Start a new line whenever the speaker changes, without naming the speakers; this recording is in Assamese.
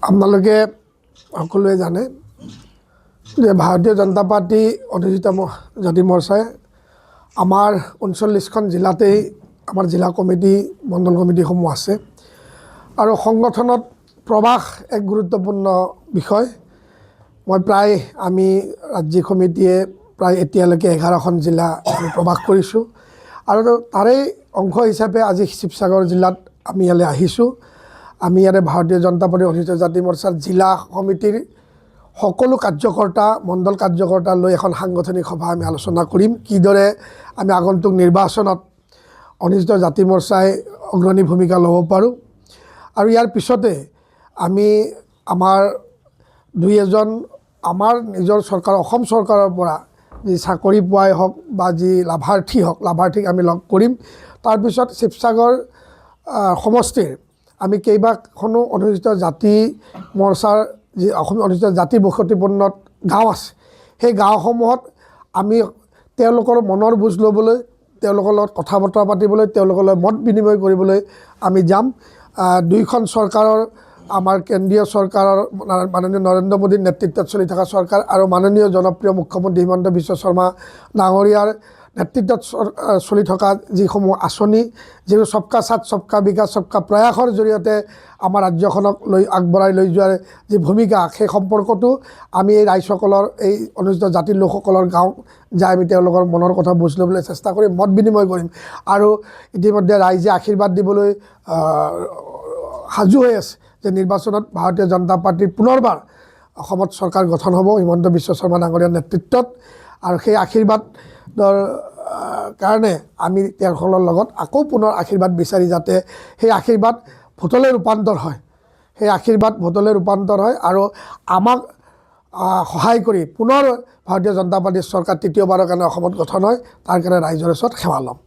আপোনালোকে সকলোৱে জানে যে ভাৰতীয় জনতা পাৰ্টি অনুসূচিত জাতি মৰ্চাই আমাৰ 39খন জিলাতেই আমাৰ জিলা কমিটি মণ্ডল কমিটিসমূহ আছে আৰু সংগঠনত প্ৰবাস এক গুৰুত্বপূৰ্ণ বিষয়। মই প্ৰায় আমি ৰাজ্যিক সমিতিয়ে প্ৰায় এতিয়ালৈকে 11খন জিলা আমি প্ৰবাস কৰিছোঁ আৰু তাৰে অংশ হিচাপে আজি শিৱসাগৰ জিলাত আমি ইয়ালৈ আহিছোঁ। আমি ইয়াৰে ভাৰতীয় জনতা পাৰ্টি অনুসূচিত জাতি মৰ্চাৰ জিলা সমিতিৰ সকলো কাৰ্যকৰ্তা মণ্ডল কাৰ্যকৰ্তা লৈ এখন সাংগঠনিক সভা আমি আলোচনা কৰিম, কিদৰে আমি আগন্তুক নিৰ্বাচনত অনুসূচিত জাতি মৰ্চাই অগ্ৰণী ভূমিকা ল'ব পাৰোঁ। আৰু ইয়াৰ পিছতে আমি আমাৰ দুই এজন আমাৰ নিজৰ চৰকাৰ অসম চৰকাৰৰ পৰা যি চাকৰি পোৱাই হওক বা যি লাভাৰ্থীক আমি লগ কৰিম। তাৰপিছত শিৱসাগৰ সমষ্টিৰ আমি কেইবাখনো অনুসূচিত জাতি মৰ্চাৰ যি অসম অনুসূচিত জাতি বসতিপূৰ্ণ গাঁও আছে, সেই গাঁওসমূহত আমি তেওঁলোকৰ মনৰ বুজ ল'বলৈ, তেওঁলোকৰ লগত কথা বতৰা পাতিবলৈ, তেওঁলোকৰ লগত মত বিনিময় কৰিবলৈ আমি যাম। দুইখন চৰকাৰৰ আমাৰ কেন্দ্ৰীয় চৰকাৰৰ মাননীয় নৰেন্দ্ৰ মোদীৰ নেতৃত্বত চলি থকা চৰকাৰ আৰু মাননীয় জনপ্ৰিয় মুখ্যমন্ত্ৰী হিমন্ত বিশ্ব শৰ্মা ডাঙৰীয়াৰ নেতৃত্বত চলি থকা যিসমূহ আঁচনি, যিবোৰ সবকা সাথ সবকা বিকাশ সবকা প্ৰয়াসৰ জৰিয়তে আমাৰ ৰাজ্যখনক আগবঢ়াই লৈ যোৱাৰ যি ভূমিকা, সেই সম্পৰ্কতো আমি এই ৰাইজসকলৰ এই অনুসূচিত জাতিৰ লোকসকলৰ গাঁও যাই আমি তেওঁলোকৰ মনৰ কথা বুজ ল'বলৈ চেষ্টা কৰিম, মত বিনিময় কৰিম। আৰু ইতিমধ্যে ৰাইজে আশীৰ্বাদ দিবলৈ সাজু হৈ আছে যে নিৰ্বাচনত ভাৰতীয় জনতা পাৰ্টিৰ পুনৰবাৰ অসমত চৰকাৰ গঠন হ'ব হিমন্ত বিশ্ব শৰ্মা ডাঙৰীয়াৰ নেতৃত্বত। আৰু সেই আশীৰ্বাদৰ কাৰণে আমি তেওঁলোকৰ লগত আকৌ পুনৰ আশীৰ্বাদ বিচাৰি যাতে সেই আশীৰ্বাদ ভোটলৈ ৰূপান্তৰ হয়, সেই আশীৰ্বাদ ভোটলৈ ৰূপান্তৰ হয় আৰু আমাক সহায় কৰি পুনৰ ভাৰতীয় জনতা পাৰ্টীৰ চৰকাৰ তৃতীয়বাৰৰ কাৰণে অসমত গঠন হয়, তাৰ কাৰণে ৰাইজৰ ওচৰত সেৱা ল'ম।